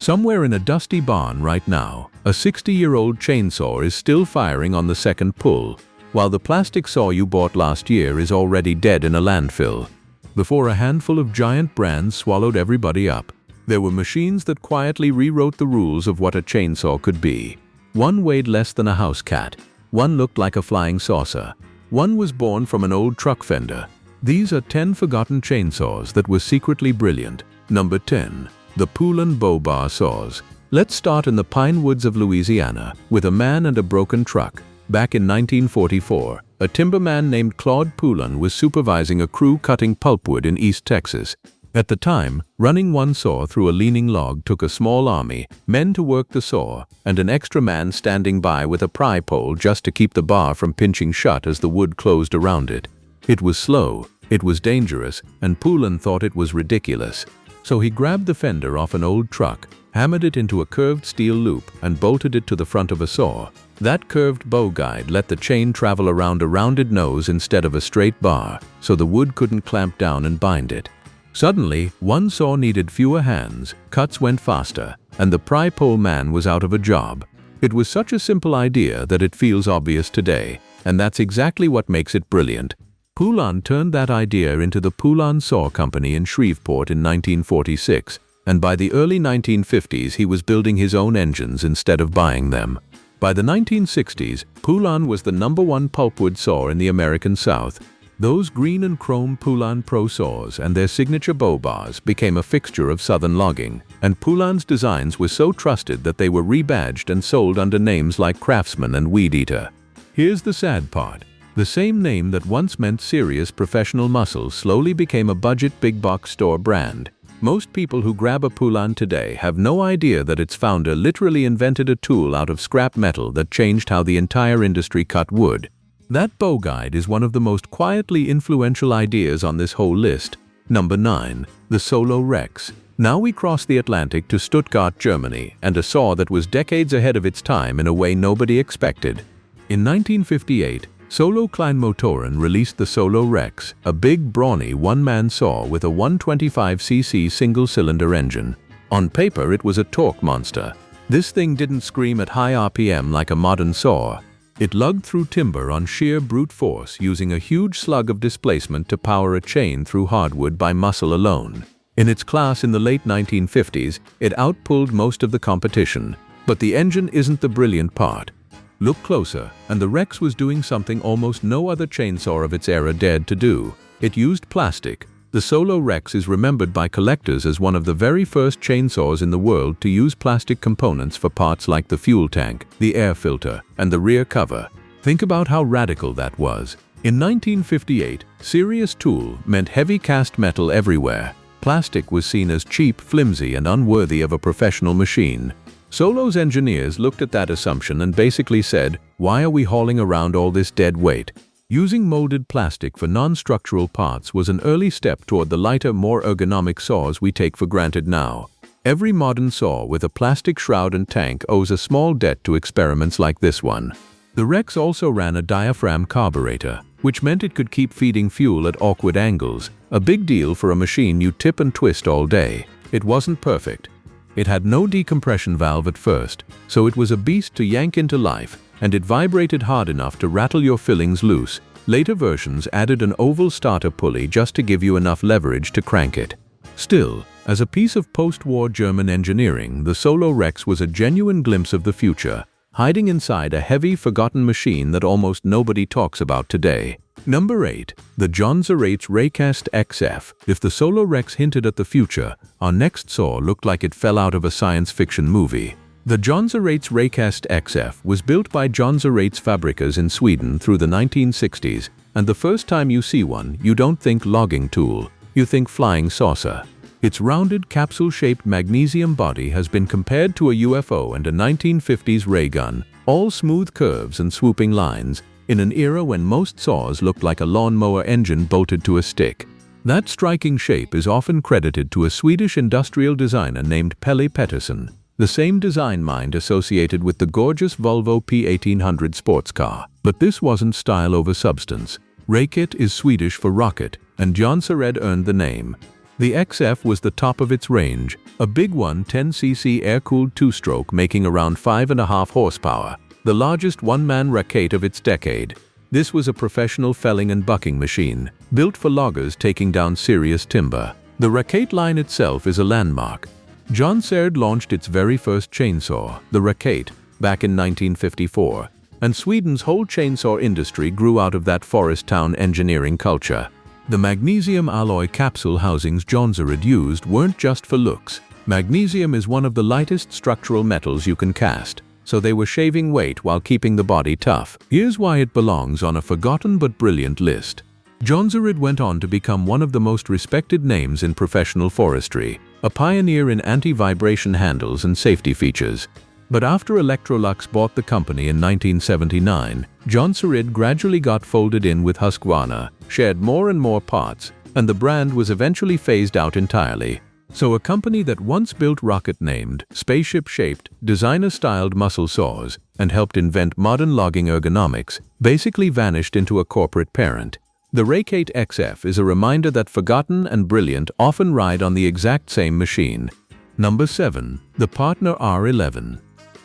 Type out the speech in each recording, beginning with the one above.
Somewhere in a dusty barn right now, a 60-year-old chainsaw is still firing on the second pull, while the plastic saw you bought last year is already dead in a landfill. Before a handful of giant brands swallowed everybody up, there were machines that quietly rewrote the rules of what a chainsaw could be. One weighed less than a house cat. One looked like a flying saucer. One was born from an old truck fender. These are 10 forgotten chainsaws that were secretly brilliant. Number 10. The Poulan Bow-Bar saws. Let's start in the pine woods of Louisiana with a man and a broken truck. Back in 1944, a timberman named Claude Poulan was supervising a crew cutting pulpwood in East Texas. At the time, running one saw through a leaning log took a small army, men to work the saw, and an extra man standing by with a pry pole just to keep the bar from pinching shut as the wood closed around it. It was slow, it was dangerous, and Poulan thought it was ridiculous. So he grabbed the fender off an old truck, hammered it into a curved steel loop, and bolted it to the front of a saw. That curved bow guide let the chain travel around a rounded nose instead of a straight bar, so the wood couldn't clamp down and bind it. Suddenly, one saw needed fewer hands, cuts went faster, and the pry pole man was out of a job. It was such a simple idea that it feels obvious today, and that's exactly what makes it brilliant. Poulan turned that idea into the Poulan Saw Company in Shreveport in 1946, and by the early 1950s he was building his own engines instead of buying them. By the 1960s, Poulan was the #1 pulpwood saw in the American South. Those green and chrome Poulan Pro saws and their signature bow bars became a fixture of southern logging, and Poulan's designs were so trusted that they were rebadged and sold under names like Craftsman and Weed Eater. Here's the sad part. The same name that once meant serious professional muscle slowly became a budget big box store brand. Most people who grab a Poulan today have no idea that its founder literally invented a tool out of scrap metal that changed how the entire industry cut wood. That bow guide is one of the most quietly influential ideas on this whole list. Number 9. The Solo Rex. Now we cross the Atlantic to Stuttgart, Germany, and a saw that was decades ahead of its time in a way nobody expected. In 1958, Solo Kleinmotoren released the Solo Rex, a big, brawny one-man saw with a 125cc single-cylinder engine. On paper, it was a torque monster. This thing didn't scream at high RPM like a modern saw. It lugged through timber on sheer brute force, using a huge slug of displacement to power a chain through hardwood by muscle alone. In its class in the late 1950s, it outpulled most of the competition. But the engine isn't the brilliant part. Look closer, and the Rex was doing something almost no other chainsaw of its era dared to do. It used plastic. The Solo Rex is remembered by collectors as one of the very first chainsaws in the world to use plastic components for parts like the fuel tank, the air filter, and the rear cover. Think about how radical that was. In 1958, serious tool meant heavy cast metal everywhere. Plastic was seen as cheap, flimsy, and unworthy of a professional machine. Solo's engineers looked at that assumption and basically said, "Why are we hauling around all this dead weight?" Using molded plastic for non-structural parts was an early step toward the lighter, more ergonomic saws we take for granted now. Every modern saw with a plastic shroud and tank owes a small debt to experiments like this one. The Rex also ran a diaphragm carburetor, which meant it could keep feeding fuel at awkward angles, a big deal for a machine you tip and twist all day. It wasn't perfect. It had no decompression valve at first, so it was a beast to yank into life, and it vibrated hard enough to rattle your fillings loose. Later versions added an oval starter pulley just to give you enough leverage to crank it. Still, as a piece of post-war German engineering, the Solo Rex was a genuine glimpse of the future, hiding inside a heavy, forgotten machine that almost nobody talks about today. Number 8. The Jonsereds Raket XF. If the Solo Rex hinted at the future, our next saw looked like it fell out of a science fiction movie. The Jonsereds Raket XF was built by Jonsereds Fabrikas in Sweden through the 1960s, and the first time you see one, you don't think logging tool, you think flying saucer. Its rounded, capsule-shaped magnesium body has been compared to a UFO and a 1950s ray gun, all smooth curves and swooping lines, in an era when most saws looked like a lawnmower engine bolted to a stick. That striking shape is often credited to a Swedish industrial designer named Pelle Pettersson, the same design mind associated with the gorgeous Volvo P1800 sports car. But this wasn't style over substance. Raket is Swedish for rocket, and Jonsered earned the name. The XF was the top of its range, a big one 10cc air-cooled two-stroke making around 5.5 horsepower, the largest one-man raket of its decade. This was a professional felling and bucking machine, built for loggers taking down serious timber. The Raket line itself is a landmark. Jonsered launched its very first chainsaw, the Raket, back in 1954, and Sweden's whole chainsaw industry grew out of that forest town engineering culture. The magnesium alloy capsule housings Jonsered used weren't just for looks. Magnesium is one of the lightest structural metals you can cast, so they were shaving weight while keeping the body tough. Here's why it belongs on a forgotten but brilliant list. Jonsered went on to become one of the most respected names in professional forestry, a pioneer in anti-vibration handles and safety features. But after Electrolux bought the company in 1979, Jonsered gradually got folded in with Husqvarna, shared more and more parts, and the brand was eventually phased out entirely. So a company that once built rocket-named, spaceship-shaped, designer-styled muscle saws and helped invent modern logging ergonomics basically vanished into a corporate parent. The Raket XF is a reminder that forgotten and brilliant often ride on the exact same machine. Number 7. The Partner R11.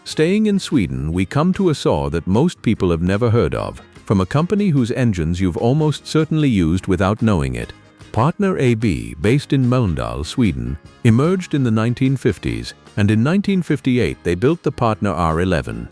Staying in Sweden, we come to a saw that most people have never heard of, from a company whose engines you've almost certainly used without knowing it. Partner AB, based in Mölndal, Sweden, emerged in the 1950s, and in 1958 they built the Partner R11.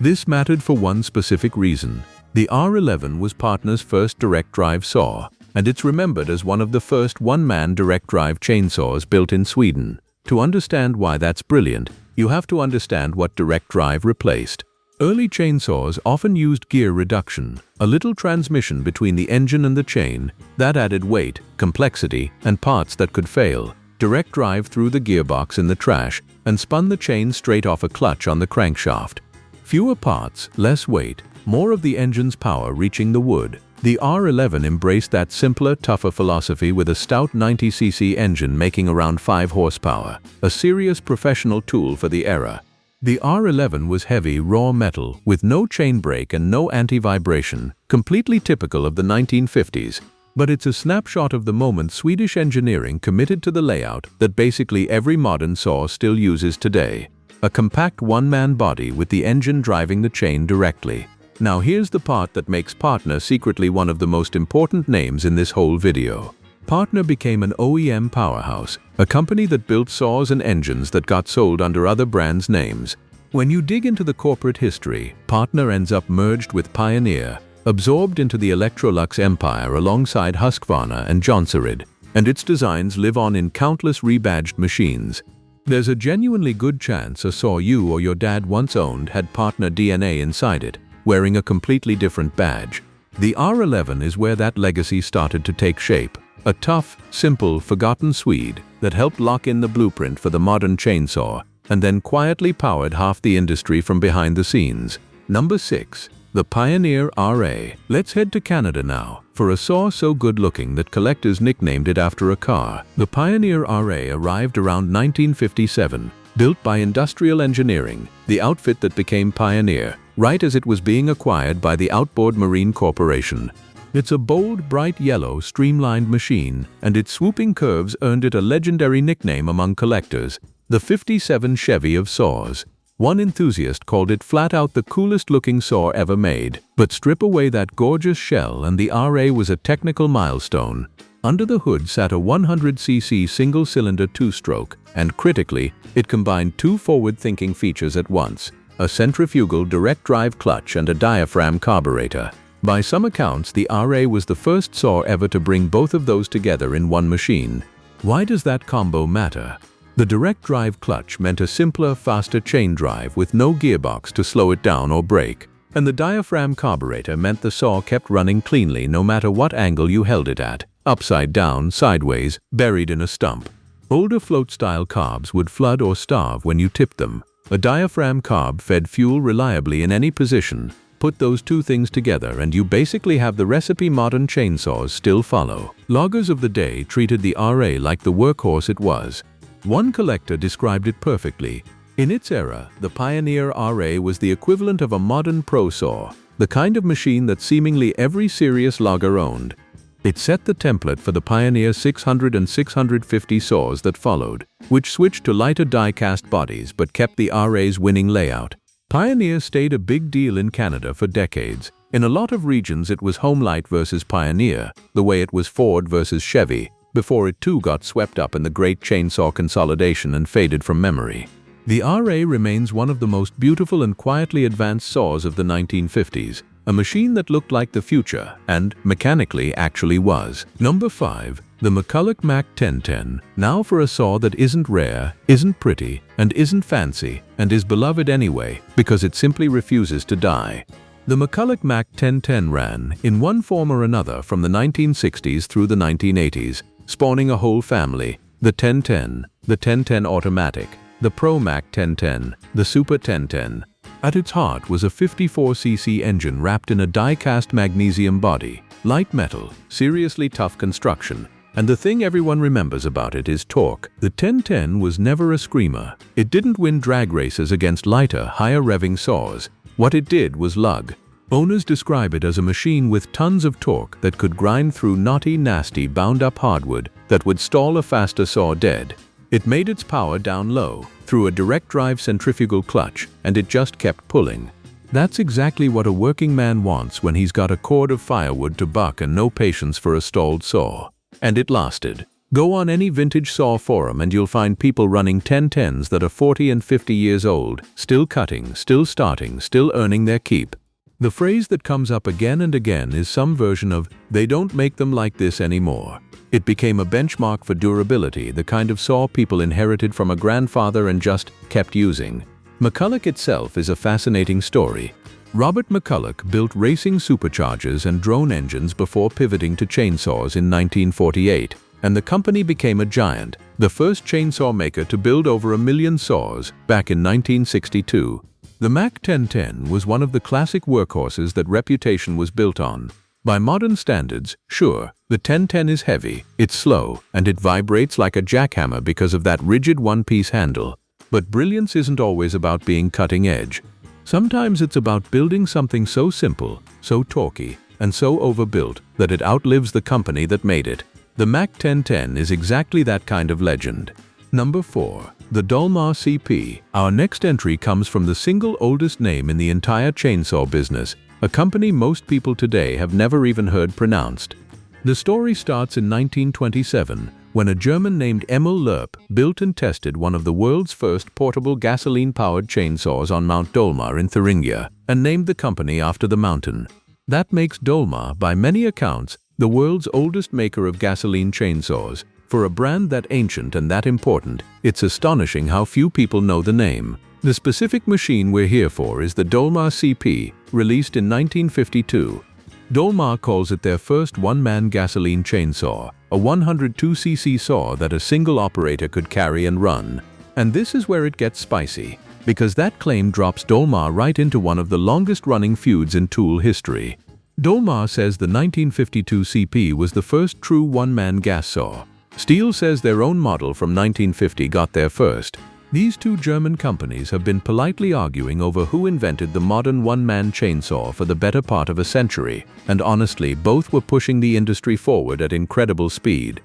This mattered for one specific reason. The R11 was Partner's first direct-drive saw, and it's remembered as one of the first one-man direct-drive chainsaws built in Sweden. To understand why that's brilliant, you have to understand what direct drive replaced. Early chainsaws often used gear reduction, a little transmission between the engine and the chain, that added weight, complexity, and parts that could fail. Direct drive threw the gearbox in the trash and spun the chain straight off a clutch on the crankshaft. Fewer parts, less weight, more of the engine's power reaching the wood. The R11 embraced that simpler, tougher philosophy with a stout 90cc engine making around 5 horsepower, a serious professional tool for the era. The R11 was heavy, raw metal, with no chain brake and no anti-vibration, completely typical of the 1950s. But it's a snapshot of the moment Swedish engineering committed to the layout that basically every modern saw still uses today. A compact one-man body with the engine driving the chain directly. Now here's the part that makes Partner secretly one of the most important names in this whole video. Partner became an OEM powerhouse, a company that built saws and engines that got sold under other brands' names. When you dig into the corporate history, Partner ends up merged with Pioneer, absorbed into the Electrolux empire alongside Husqvarna and Jonsered, and its designs live on in countless rebadged machines. There's a genuinely good chance a saw you or your dad once owned had Partner DNA inside it, wearing a completely different badge. The R11 is where that legacy started to take shape. A tough, simple, forgotten Swede that helped lock in the blueprint for the modern chainsaw and then quietly powered half the industry from behind the scenes. Number 6. The Pioneer RA. Let's head to Canada now, for a saw so good-looking that collectors nicknamed it after a car. The Pioneer RA arrived around 1957, built by Industrial Engineering, the outfit that became Pioneer, right as it was being acquired by the Outboard Marine Corporation. It's a bold, bright yellow, streamlined machine, and its swooping curves earned it a legendary nickname among collectors, the 57 Chevy of saws. One enthusiast called it flat out the coolest-looking saw ever made. But strip away that gorgeous shell and the RA was a technical milestone. Under the hood sat a 100cc single-cylinder two-stroke, and critically, it combined two forward-thinking features at once: a centrifugal direct-drive clutch and a diaphragm carburetor. By some accounts, the RA was the first saw ever to bring both of those together in one machine. Why does that combo matter? The direct-drive clutch meant a simpler, faster chain drive with no gearbox to slow it down or brake. And the diaphragm carburetor meant the saw kept running cleanly no matter what angle you held it at, upside down, sideways, buried in a stump. Older float-style carbs would flood or starve when you tipped them. A diaphragm carb fed fuel reliably in any position. Put those two things together and you basically have the recipe modern chainsaws still follow. Loggers of the day treated the RA like the workhorse it was. One collector described it perfectly. In its era, the Pioneer RA was the equivalent of a modern pro saw, the kind of machine that seemingly every serious logger owned. It set the template for the Pioneer 600 and 650 saws that followed, which switched to lighter die-cast bodies but kept the RA's winning layout. Pioneer stayed a big deal in Canada for decades. In a lot of regions it was Homelite versus Pioneer, the way it was Ford versus Chevy, before it too got swept up in the great chainsaw consolidation and faded from memory. The RA remains one of the most beautiful and quietly advanced saws of the 1950s, a machine that looked like the future and, mechanically, actually was. Number 5. The McCulloch Mac 1010. Now for a saw that isn't rare, isn't pretty, and isn't fancy, and is beloved anyway, because it simply refuses to die. The McCulloch Mac 1010 ran, in one form or another, from the 1960s through the 1980s, spawning a whole family: the 1010, the 1010 Automatic, the Pro Mac 1010, the Super 1010. At its heart was a 54cc engine wrapped in a die-cast magnesium body, light metal, seriously tough construction, and the thing everyone remembers about it is torque. The 1010 was never a screamer. It didn't win drag races against lighter, higher revving saws. What it did was lug. Owners describe it as a machine with tons of torque that could grind through knotty, nasty, bound-up hardwood that would stall a faster saw dead. It made its power down low, through a direct drive centrifugal clutch, and it just kept pulling. That's exactly what a working man wants when he's got a cord of firewood to buck and no patience for a stalled saw. And it lasted. Go on any vintage saw forum and you'll find people running 1010s that are 40 and 50 years old, still cutting, still starting, still earning their keep. The phrase that comes up again and again is some version of, "They don't make them like this anymore." It became a benchmark for durability, the kind of saw people inherited from a grandfather and just kept using. McCulloch itself is a fascinating story. Robert McCulloch built racing superchargers and drone engines before pivoting to chainsaws in 1948, and the company became a giant, the first chainsaw maker to build over 1 million saws back in 1962. The Mac 1010 was one of the classic workhorses that reputation was built on. By modern standards, sure, the 1010 is heavy, it's slow, and it vibrates like a jackhammer because of that rigid one-piece handle. But brilliance isn't always about being cutting edge. Sometimes it's about building something so simple, so torquey, and so overbuilt that it outlives the company that made it. The Mac 1010 is exactly that kind of legend. Number 4. The Dolmar CP. Our next entry comes from the single oldest name in the entire chainsaw business, a company most people today have never even heard pronounced. The story starts in 1927, when a German named Emil Lerp built and tested one of the world's first portable gasoline-powered chainsaws on Mount Dolmar in Thuringia, and named the company after the mountain. That makes Dolmar, by many accounts, the world's oldest maker of gasoline chainsaws. For a brand that ancient and that important, it's astonishing how few people know the name. The specific machine we're here for is the Dolmar CP, released in 1952. Dolmar calls it their first one-man gasoline chainsaw, a 102cc saw that a single operator could carry and run. And this is where it gets spicy, because that claim drops Dolmar right into one of the longest-running feuds in tool history. Dolmar says the 1952 CP was the first true one-man gas saw. Stihl says their own model from 1950 got there first. These two German companies have been politely arguing over who invented the modern one-man chainsaw for the better part of a century, and honestly, both were pushing the industry forward at incredible speed.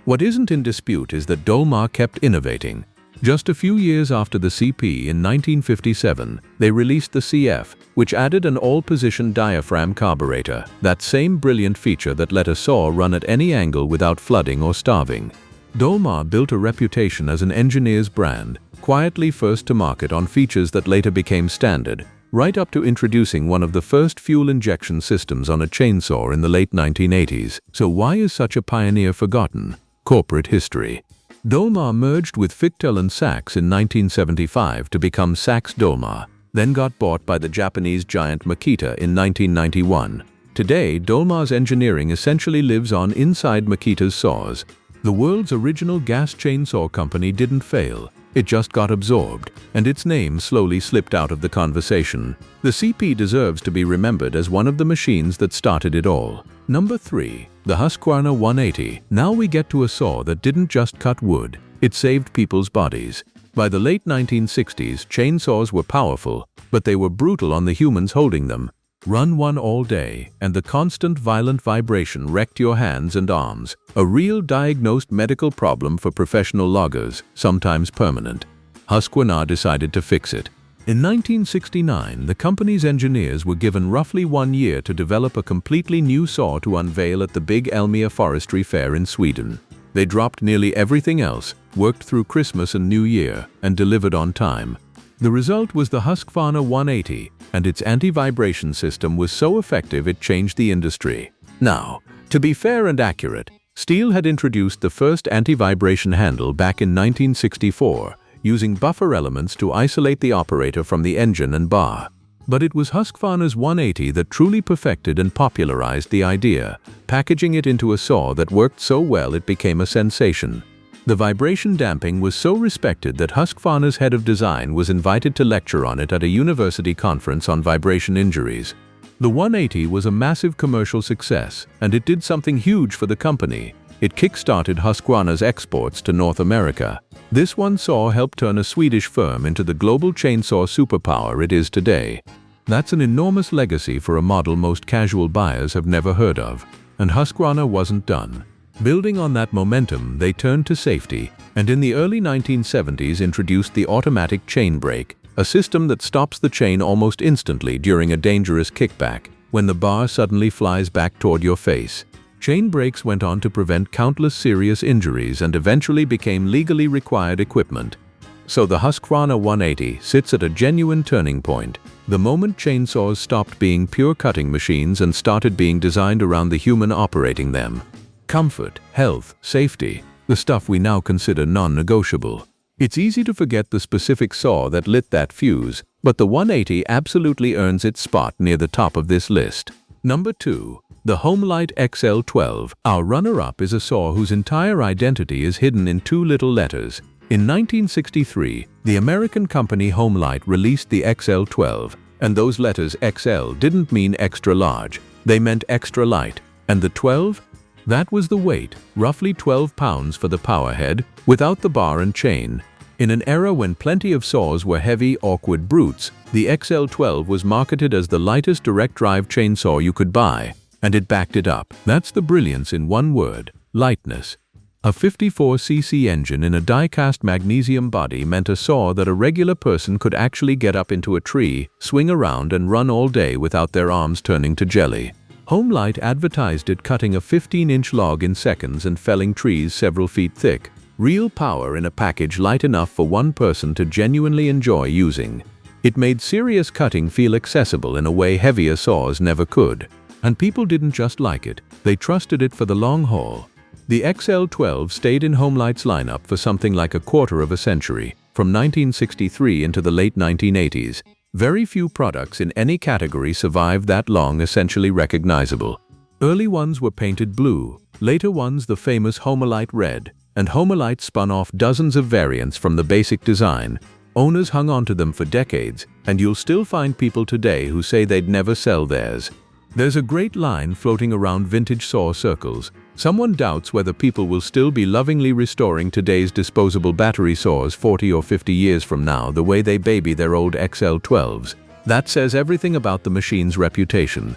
What isn't in dispute is that Dolmar kept innovating. Just a few years after the CP in 1957, they released the CF, which added an all-position diaphragm carburetor, that same brilliant feature that let a saw run at any angle without flooding or starving. Dolmar built a reputation as an engineer's brand, quietly first to market on features that later became standard, right up to introducing one of the first fuel injection systems on a chainsaw in the late 1980s. So why is such a pioneer forgotten? Corporate history. Dolmar merged with Fichtel and Sachs in 1975 to become Sachs-Dolmar, then got bought by the Japanese giant Makita in 1991. Today, Dolmar's engineering essentially lives on inside Makita's saws. The world's original gas chainsaw company didn't fail, it just got absorbed, and its name slowly slipped out of the conversation. The CP deserves to be remembered as one of the machines that started it all. Number 3. The Husqvarna 180. Now we get to a saw that didn't just cut wood, it saved people's bodies. By the late 1960s, chainsaws were powerful, but they were brutal on the humans holding them. Run one all day, and the constant violent vibration wrecked your hands and arms. A real diagnosed medical problem for professional loggers, sometimes permanent. Husqvarna decided to fix it. In 1969, the company's engineers were given roughly 1 year to develop a completely new saw to unveil at the big Elmia Forestry Fair in Sweden. They dropped nearly everything else, worked through Christmas and New Year, and delivered on time. The result was the Husqvarna 180, and its anti-vibration system was so effective it changed the industry. Now, to be fair and accurate, Stihl had introduced the first anti-vibration handle back in 1964, using buffer elements to isolate the operator from the engine and bar. But it was Husqvarna's 180 that truly perfected and popularized the idea, packaging it into a saw that worked so well it became a sensation. The vibration damping was so respected that Husqvarna's head of design was invited to lecture on it at a university conference on vibration injuries. The 180 was a massive commercial success, and it did something huge for the company. It kick-started Husqvarna's exports to North America. This one saw helped turn a Swedish firm into the global chainsaw superpower it is today. That's an enormous legacy for a model most casual buyers have never heard of. And Husqvarna wasn't done. Building on that momentum, they turned to safety, and in the early 1970s introduced the automatic chain brake, a system that stops the chain almost instantly during a dangerous kickback, when the bar suddenly flies back toward your face. Chain brakes went on to prevent countless serious injuries and eventually became legally required equipment. So the Husqvarna 180 sits at a genuine turning point, the moment chainsaws stopped being pure cutting machines and started being designed around the human operating them. Comfort, health, safety, the stuff we now consider non-negotiable. It's easy to forget the specific saw that lit that fuse, but the 180 absolutely earns its spot near the top of this list. Number 2. The Homelite XL-12. Our runner-up is a saw whose entire identity is hidden in 2 little letters. In 1963, the American company Homelite released the XL-12, and those letters XL didn't mean extra large, they meant extra light. And the 12? That was the weight, roughly 12 pounds for the powerhead, without the bar and chain. In an era when plenty of saws were heavy, awkward brutes, the XL-12 was marketed as the lightest direct-drive chainsaw you could buy, and it backed it up. That's the brilliance in one word: lightness. A 54cc engine in a die-cast magnesium body meant a saw that a regular person could actually get up into a tree, swing around and run all day without their arms turning to jelly. Homelite advertised it cutting a 15-inch log in seconds and felling trees several feet thick. Real power in a package light enough for one person to genuinely enjoy using. It made serious cutting feel accessible in a way heavier saws never could. And people didn't just like it, they trusted it for the long haul. The XL-12 stayed in Homelite's lineup for something like a quarter of a century, from 1963 into the late 1980s. Very few products in any category survived that long essentially recognizable. Early ones were painted blue, later ones the famous Homelite red, and Homelite spun off dozens of variants from the basic design. Owners hung on to them for decades, and you'll still find people today who say they'd never sell theirs. There's a great line floating around vintage saw circles. Someone doubts whether people will still be lovingly restoring today's disposable battery saws 40 or 50 years from now the way they baby their old XL-12s. That says everything about the machine's reputation.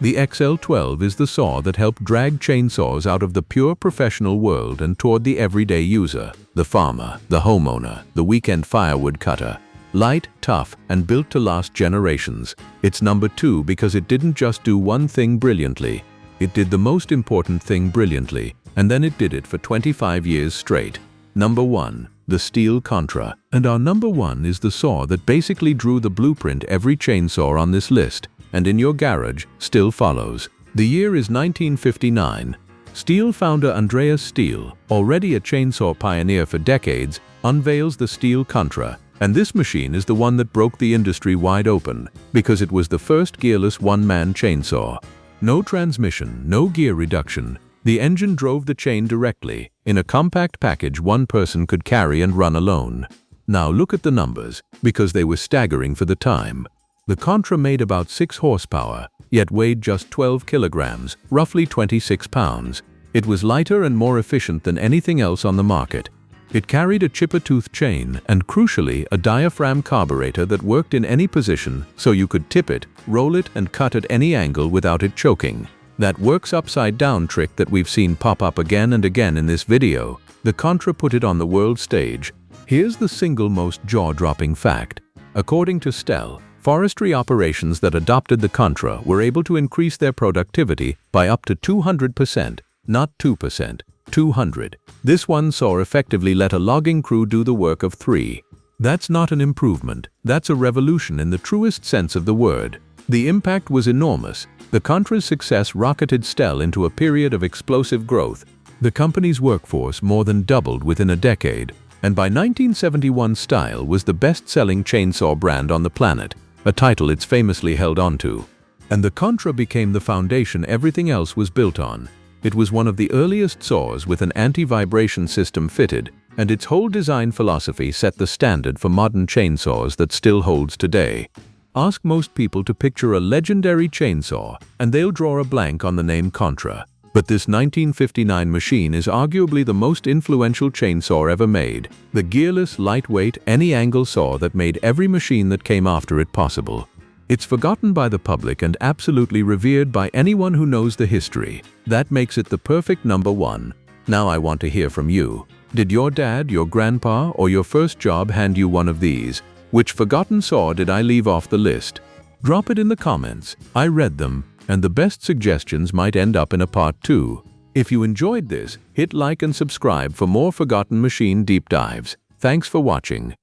The XL-12 is the saw that helped drag chainsaws out of the pure professional world and toward the everyday user, the farmer, the homeowner, the weekend firewood cutter. Light, tough, and built to last generations. It's number 2 because it didn't just do one thing brilliantly. It did the most important thing brilliantly, and then it did it for 25 years straight. Number 1. The Stihl Contra. And our number 1 is the saw that basically drew the blueprint every chainsaw on this list, and in your garage, still follows. The year is 1959. Stihl founder Andreas Stihl, already a chainsaw pioneer for decades, unveils the Stihl Contra. And this machine is the one that broke the industry wide open, because it was the first gearless one-man chainsaw. No transmission, no gear reduction. The engine drove the chain directly, in a compact package one person could carry and run alone. Now look at the numbers, because they were staggering for the time. The Contra made about 6 horsepower, yet weighed just 12 kilograms, roughly 26 pounds. It was lighter and more efficient than anything else on the market. It carried a chipper-tooth chain and, crucially, a diaphragm carburetor that worked in any position, so you could tip it, roll it, and cut at any angle without it choking. That works upside-down trick that we've seen pop up again and again in this video. The Contra put it on the world stage. Here's the single most jaw-dropping fact. According to Stihl, forestry operations that adopted the Contra were able to increase their productivity by up to 200%, not 2%, 200. This one saw effectively let a logging crew do the work of 3. That's not an improvement, that's a revolution in the truest sense of the word. The impact was enormous. The Contra's success rocketed Stihl into a period of explosive growth. The company's workforce more than doubled within a decade, and by 1971 Stihl was the best-selling chainsaw brand on the planet, a title it's famously held onto. And the Contra became the foundation everything else was built on. It was one of the earliest saws with an anti-vibration system fitted, and its whole design philosophy set the standard for modern chainsaws that still holds today. Ask most people to picture a legendary chainsaw, and they'll draw a blank on the name Contra. But this 1959 machine is arguably the most influential chainsaw ever made, the gearless, lightweight, any-angle saw that made every machine that came after it possible. It's forgotten by the public and absolutely revered by anyone who knows the history. That makes it the perfect number one. Now I want to hear from you. Did your dad, your grandpa, or your first job hand you one of these? Which forgotten saw did I leave off the list? Drop it in the comments. I read them, and the best suggestions might end up in a part 2. If you enjoyed this, hit like and subscribe for more forgotten machine deep dives. Thanks for watching.